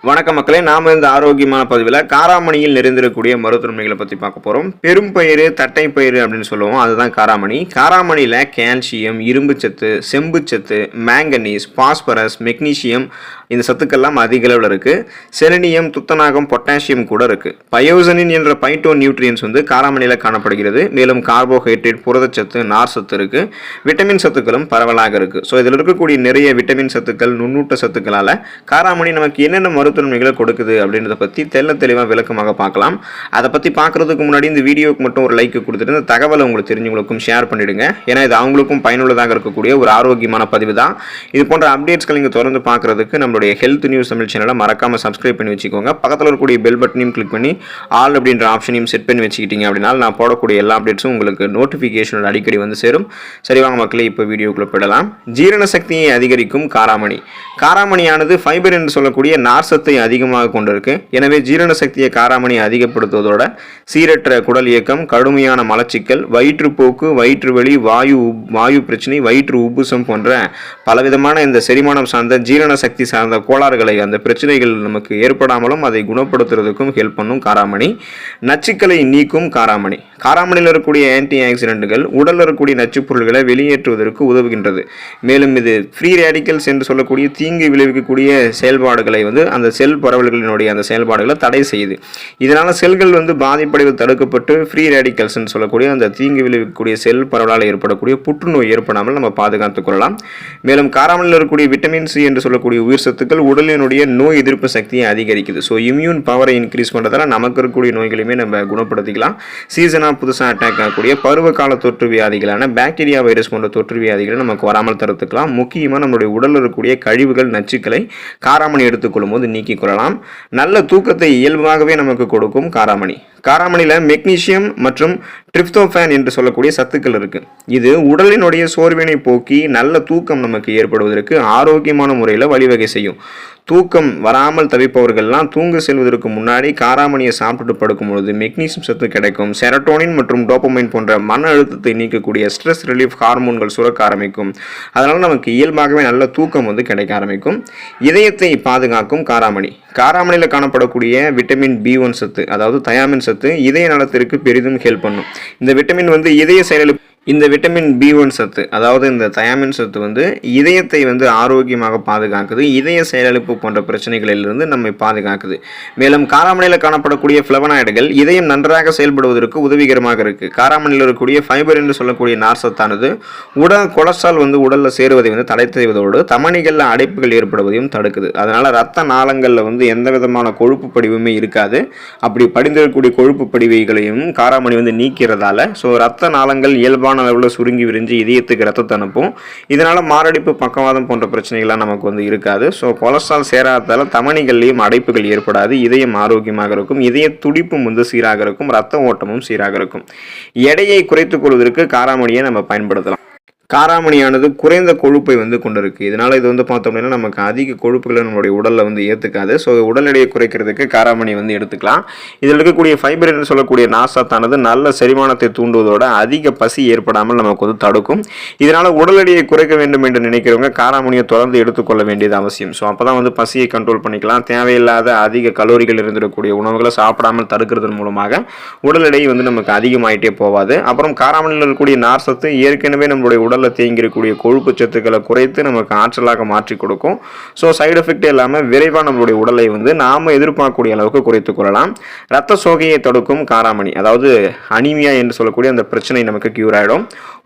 வணக்க மக்களே, நாம இந்த ஆரோக்கியமான பதிவில் காராமணியில் நிறைந்திருக்கக்கூடிய மருத்துவமைகளை பற்றி பார்க்க போகிறோம். பெரும்பயிறு, தட்டைப்பயிறு அப்படின்னு சொல்லுவோம், அதுதான் காராமணி. காராமணியில் கால்சியம், இரும்புச்சத்து, செம்புச்சத்து, மேங்கனீஸ், பாஸ்பரஸ், மெக்னீசியம் இந்த சத்துக்கள்லாம் அதிக அளவில் இருக்குது. செலினியம், துத்தநாகம், பொட்டாசியம் கூட இருக்குது. பயோசனின் என்ற பைட்டோ நியூட்ரியன்ஸ் காராமணியில் காணப்படுகிறது. மேலும் கார்போஹைட்ரேட், புரதச்சத்து, நார் சத்து இருக்குது. விட்டமின் சத்துக்களும் பரவலாக இருக்குது. ஸோ இதில் இருக்கக்கூடிய நிறைய விட்டமின் சத்துக்கள், நுண்ணூட்ட சத்துக்களால் காராமணி நமக்கு என்னென்ன மருத்துவமைகளை கொடுக்குது அப்படின்றத பற்றி தெளிவாக விளக்கமாக பார்க்கலாம். அதை பற்றி பார்க்குறதுக்கு முன்னாடி இந்த வீடியோக்கு மட்டும் ஒரு லைக் கொடுத்துட்டு இந்த தகவலை உங்களுக்கு தெரிஞ்சவங்களுக்கும் ஷேர் பண்ணிவிடுங்க. ஏன்னா இது அவங்களுக்கும் பயனுள்ளதாக இருக்கக்கூடிய ஒரு ஆரோக்கியமான பதிவு தான். இது போன்ற அப்டேட்ஸ்கள் நீங்கள் தொடர்ந்து பார்க்குறதுக்கு நம்மளுடைய ஹெல்த் நியூஸ் தமிழ் சேனலை மறக்காமல் சப்ஸ்கிரைப் பண்ணி வச்சுக்கோங்க. பக்கத்தில் இருக்கக்கூடிய பெல் பட்டனையும் கிளிக் பண்ணி ஆல் அப்படின்ற ஆப்ஷனையும் செட் பண்ணி வச்சுக்கிட்டீங்க அப்படின்னா நான் போடக்கூடிய எல்லா அப்டேட்ஸும் உங்களுக்கு நோட்டிஃபிகேஷன் அடிக்கடி சேரும். சரி வாங்க மக்களே, இப்போ வீடியோக்குள்ள போயிடலாம். ஜீரண சக்தியை அதிகரிக்கும் காராமணி. காராமணியானது ஃபைபர் என்று சொல்லக்கூடிய நார்சத்தை அதிகமாக கொண்டிருக்கு. எனவே ஜீரண சக்தியை காராமணி அதிகப்படுத்துவதோட சீரற்ற குடல் இயக்கம், கடுமையான மலச்சிக்கல், வயிற்றுப்போக்கு, வயிற்று வலி, வாயு பிரச்சனை, வயிற்று உப்புசம் போன்ற பலவிதமான இந்த செரிமானம் சார்ந்த ஜீரண சக்தி சார்ந்த கோளாறுகளை, அந்த பிரச்சனைகள் நமக்கு ஏற்படாமலும் அதை குணப்படுத்துறதுக்கும் ஹெல்ப் பண்ணும் காராமணி. நச்சுக்களை நீக்கும் காராமணி. காராமணியில் இருக்கக்கூடிய ஆன்டி ஆக்சிடென்ட்கள் உடலில் இருக்கக்கூடிய நச்சுப் பொருள்களை வெளியேற்றுவதற்கு உதவுகின்றது. மேலும் இது ஃப்ரீ ரேடிக்கல்ஸ் என்று சொல்லக்கூடிய தீங்கு விளைவிக்கக்கூடிய செயல்பாடுகளை அந்த செல் பரவல்களினுடைய அந்த செயல்பாடுகளை தடை செய்யுது. இதனால் செல்கள் பாதிப்படைவு தடுக்கப்பட்டு ஃப்ரீ ரேடிக்கல்ஸ் என்று சொல்லக்கூடிய அந்த தீங்கு விளைவிக்கக்கூடிய செல் பரவலால் ஏற்படக்கூடிய புற்றுநோய் ஏற்படாமல் நம்ம பாதுகாத்துக் கொள்ளலாம். மேலும் காராமணியில் இருக்கக்கூடிய விட்டமின் சி என்று சொல்லக்கூடிய உயிர் சத்துக்கள் உடலினுடைய நோய் எதிர்ப்பு சக்தியை அதிகரிக்குது. ஸோ இம்யூன் பவரை இன்க்ரீஸ் பண்ணுறதால நமக்கு இருக்கக்கூடிய நோய்களையுமே நம்ம குணப்படுத்திக்கலாம். சீசனாக புதுசாக அட்டாக் ஆகக்கூடிய பருவகால தொற்று வியாதிகளான பாக்டீரியா, வைரஸ் போன்ற தொற்று வியாதிகளை நமக்கு வராமல் தடுத்துக்கலாம். முக்கியமாக நம்மளுடைய உடலில் இருக்கக்கூடிய கழிவுகள், நச்சுக்களை காராமணி எடுத்துக்கொள்ளும் போது நீக்கிக் கொள்ளலாம். நல்ல தூக்கத்தை இயல்பாகவே நமக்கு கொடுக்கும் காராமணி. காராமணியில் மெக்னீசியம் மற்றும் ட்ரிப்டோஃபான் என்று சொல்லக்கூடிய சத்துக்கள் இருக்கு. இது உடலினுடைய சோர்வினை போக்கி நல்ல தூக்கம் நமக்கு ஏற்படுவதற்கு ஆரோக்கியமான முறையில் வழிவகை செய்யும். தூக்கம் வராமல் தவிப்பவர்கள்லாம் தூங்க செல்வதற்கு முன்னாடி காராமணியை சாப்பிட்டு படுக்கும்பொழுது மெக்னீசியம் சத்து கிடைக்கும். செரட்டோனின் மற்றும் டோபமைன் போன்ற மன அழுத்தத்தை நீக்கக்கூடிய ஸ்ட்ரெஸ் ரிலீஃப் ஹார்மோன்கள் சுரக்க ஆரம்பிக்கும். அதனால் நமக்கு இயல்பாகவே நல்ல தூக்கம் கிடைக்க ஆரம்பிக்கும். இதயத்தை பாதுகாக்கும் காராமணி. காராமணியில் காணப்படக்கூடிய விட்டமின் B1 சத்து, அதாவது தயாமின் சத்து, இதய நலத்திற்கு பெரிதும் ஹெல்ப் பண்ணும். இந்த விட்டமின் இதய செயலிழப்பு. இந்த விட்டமின் B1 சத்து, அதாவது இந்த தயாமின் சத்து இதயத்தை ஆரோக்கியமாக பாதுகாக்குது. இதய செயலிழப்பு போன்ற பிரச்சனைகளிலிருந்து நம்மை பாதுகாக்குது. மேலும் காராமணியில் காணப்படக்கூடிய ஃப்ளவனாய்டுகள் இதயம் நன்றாக செயல்படுவதற்கு உதவிகரமாக இருக்கு. காராமணியில் இருக்கக்கூடிய ஃபைபர் என்று சொல்லக்கூடிய நார் சத்தானது உடல் கொலஸ்ட்ரால் உடலில் சேருவதை தடை செய்வதோடு தமனிகளில் அடைப்புகள் ஏற்படுவதையும் தடுக்குது. அதனால ரத்த நாளங்களில் எந்த விதமான கொழுப்பு படிவுமே இருக்காது. அப்படி படிந்திருக்கக்கூடிய கொழுப்பு படிவுகளையும் காராமணி நீக்கிறதால ரத்த நாளங்கள் இயல்பான அளவில் சுருங்கி விரிஞ்சு இதயத்துக்கு ரத்தத்தை அனுப்பும். இதனால மாரடைப்பு, பக்கவாதம் போன்ற பிரச்சனைகள்லாம் நமக்கு இருக்காது. ஸோ கொலஸ்ட்ரால் சேராததால தமனிகள்லையும் அடைப்புகள் ஏற்படாது. இதயம் ஆரோக்கியமாக இருக்கும். இதய துடிப்பும் சீராக இருக்கும். ரத்த ஓட்டமும் சீராக இருக்கும். எடையை குறைத்துக் கொள்வதற்கு காராமணியை நம்ம பயன்படுத்தலாம். காராமணியானது குறைந்த கொழுப்பை கொண்டிருக்கு. இதனால் இது பார்த்தோம் அப்படின்னா நமக்கு அதிக கொழுப்புகளை நம்மளுடைய உடலில் ஏற்றுக்காது. ஸோ உடல் எடையை குறைக்கிறதுக்கு காராமணி எடுத்துக்கலாம். இதில் இருக்கக்கூடிய ஃபைபர் என்று சொல்லக்கூடிய நார்சத்தானது நல்ல செரிமானத்தை தூண்டுவதோட அதிக பசி ஏற்படாமல் நமக்கு தடுக்கும். இதனால் உடல் எடையை குறைக்க வேண்டும் என்று நினைக்கிறவங்க காராமணியை தொடர்ந்து எடுத்துக்கொள்ள வேண்டியது அவசியம். ஸோ அப்போ தான் பசியை கண்ட்ரோல் பண்ணிக்கலாம். தேவையில்லாத அதிக கலோரிகள் இருந்திருக்கக்கூடிய உணவுகளை சாப்பிடாமல் தடுக்கிறதன் மூலமாக உடல் எடை நமக்கு அதிகமாயிட்டே போவாது. அப்புறம் காராமணியில் இருக்கக்கூடிய நார்சத்து ஏற்கனவே நம்மளுடைய உடல் தேங்கியிருக்கக்கூடிய கொழுப்பு சத்துக்களை குறைத்து நமக்கு ஆற்றலாக மாற்றி கொடுக்கும். ஸோ சைடு எஃபெக்ட் இல்லாமல் விரைவாக நம்மளுடைய உடலை நாம எதிர்பார்க்கக்கூடிய அளவுக்கு குறைத்துக் கொள்ளலாம். ரத்த சோகையை தடுக்கும் காராமணி, அதாவது அனீமியா என்று சொல்லக்கூடிய அந்த பிரச்சனை நமக்கு கியூர் ஆகிடும்.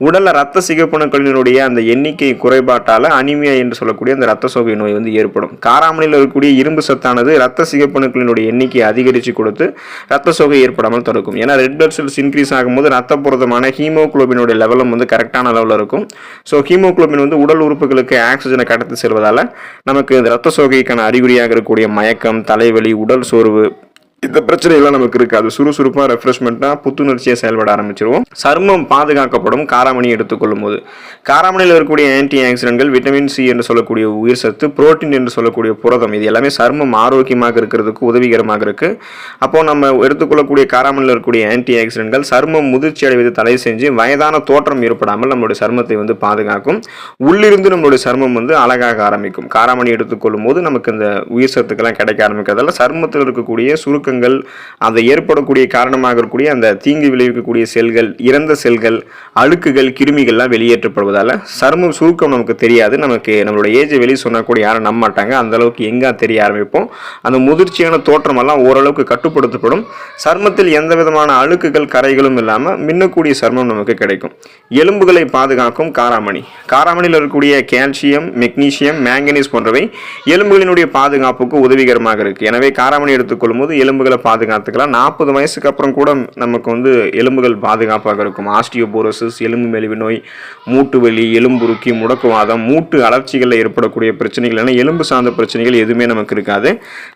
உடலில் ரத்த சிகப்பணுக்களினுடைய அந்த எண்ணிக்கை குறைபாட்டால் அனீமியா என்று சொல்லக்கூடிய அந்த ரத்த சோகை நோய் ஏற்படும். காராமணியில் இருக்கக்கூடிய இரும்பு சத்தானது ரத்த சிகப்பணுக்களினுடைய எண்ணிக்கையை அதிகரித்து கொடுத்து ரத்த சோகை ஏற்படாமல் தடுக்கும். ஏன்னா ரெட் பிளட் செல்ஸ் இன்க்ரீஸ் ஆகும்போது ரத்த புரதமான ஹீமோகுளோபினுடைய லெவலும் கரெக்டான அளவில் இருக்கும். ஸோ ஹீமோகுளோபின் உடல் உறுப்புகளுக்கு ஆக்சிஜனை கடத்தி செல்வதால் நமக்கு இந்த ரத்த சோகைக்கான அறிகுறியாக இருக்கக்கூடிய மயக்கம், தலைவலி, உடல் சோர்வு, இந்த பிரச்சனைகள்லாம் நமக்கு இருக்காது. சுறுசுறுப்பாக ரெஃப்ரெஷ்மெண்ட்டாக புத்துணர்ச்சியாக செயல்பட ஆரம்பிச்சிருவோம். சருமம் பாதுகாக்கப்படும் காராமணி எடுத்துக்கொள்ளும் போது. காராமணியில் இருக்கக்கூடிய ஆன்டி ஆக்சிடென்ட்கள், விட்டமின் சி என்று சொல்லக்கூடிய உயிர் சத்து, புரோட்டீன் என்று சொல்லக்கூடிய புரதம், இது எல்லாமே சருமம் ஆரோக்கியமாக இருக்கிறதுக்கு உதவிகரமாக இருக்கு. அப்போ நம்ம எடுத்துக்கொள்ளக்கூடிய காராமணியில் இருக்கக்கூடிய ஆன்டி ஆக்சிடென்ட்கள் சருமம் முதிர்ச்சி அடைவதை தடை செஞ்சு வயதான தோற்றம் ஏற்படாமல் நம்மளுடைய சருமத்தை வந்து பாதுகாக்கும். உள்ளிருந்து நம்மளுடைய சருமம் வந்து அழகாக ஆரம்பிக்கும். காராமணி எடுத்துக்கொள்ளும் போது நமக்கு இந்த உயிர் சத்துக்கெல்லாம் கிடைக்க ஆரம்பிக்கிறதால சருமத்தில் இருக்கக்கூடிய சுருக்கங்கள், அதை ஏற்படக்கூடிய காரணமாக இருக்கக்கூடிய அந்த தீங்கு விளைவிக்கக்கூடிய செல்கள், இறந்த செல்கள், அழுக்குகள், கிருமிகள்லாம் வெளியேற்றப்படுவதால சருமம் சுருக்கம் நமக்கு தெரியாது. நமக்கு நம்மளோட ஏஜை வெளியே சொன்னால் கூட யாரும் நம்ப மாட்டாங்க. அந்த அளவுக்கு எங்கே தெரிய ஆரம்பிப்போம். அந்த முதிர்ச்சியான தோற்றமெல்லாம் ஓரளவுக்கு கட்டுப்படுத்தப்படும். சருமத்தில் எந்த விதமான அழுக்குகள், கரைகளும் இல்லாமல் மின்னக்கூடிய சருமம் நமக்கு கிடைக்கும். எலும்புகளை பாதுகாக்கும் காராமணி. காராமணியில் இருக்கக்கூடிய கால்சியம், மெக்னீசியம், மேங்கனீஸ் போன்றவை எலும்புகளினுடைய பாதுகாப்புக்கு உதவிகரமாக இருக்கு. எனவே காராமணி எடுத்துக்கொள்ளும் போது எலும்புகளை பாதுகாத்துக்கலாம். 40 வயசுக்கு அப்புறம் கூட நமக்கு வந்து எலும்புகள் பாதுகாப்பாக இருக்கும். ஆஸ்டியோபோரோசிஸ், எலும்பு மெலிவு நோய், மூட்டு வலி, எலும்புருக்கி, முடக்குவாதம், மூட்டு அலர்ச்சிகளில் ஏற்படக்கூடிய பிரச்சனைகள், ஏன்னா எலும்பு சார்ந்த பிரச்சனைகள் எதுவுமே நமக்கு இருக்காது.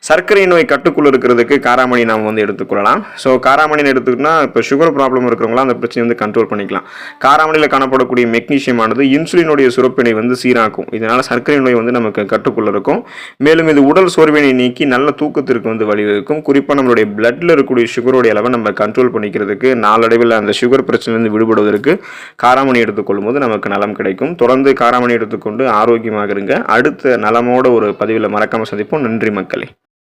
சர்க்கரை நோய் கட்டுக்குள்ள இருக்கிறதுக்கு காராமணி நாம் வந்து எடுத்துக்கொள்ளலாம். ஸோ காராமணின்னு எடுத்துக்கிட்டோம்னா இப்போ சுகர் ப்ராப்ளம் இருக்கிறவங்களாம் அந்த பிரச்சனையை வந்து கண்ட்ரோல் பண்ணிக்கலாம். காராமணியில் காணப்படக்கூடிய மெக்னீசியம் ஆனது இன்சுலினுடைய சுரப்பினை வந்து சீராக்கும். இதனால சர்க்கரை நோய் வந்து நமக்கு கட்டுக்குள்ள இருக்கும். மேலும் இது உடல் சோர்வினை நீக்கி நல்ல தூக்கத்திற்கு வந்து வழிவகுக்கும். குறிப்பாக நம்மளுடைய பிளட்ல இருக்கக்கூடிய சுகரோடைய அளவை நம்ம கண்ட்ரோல் பண்ணிக்கிறதுக்கு, நாளடைவில் அந்த சுகர் பிரச்சனையிலிருந்து விடுபடுவதற்கு காராமணி எடுத்துக்கொள்ளும் போது நமக்கு நலம் கிடைக்கும். தொடர்ந்து காராமணி எடுத்துக்கொண்டு ஆரோக்கியமாக இருங்க. அடுத்த நலமோட ஒரு பதிவில் மறக்காம சந்திப்போம். நன்றி மக்களே.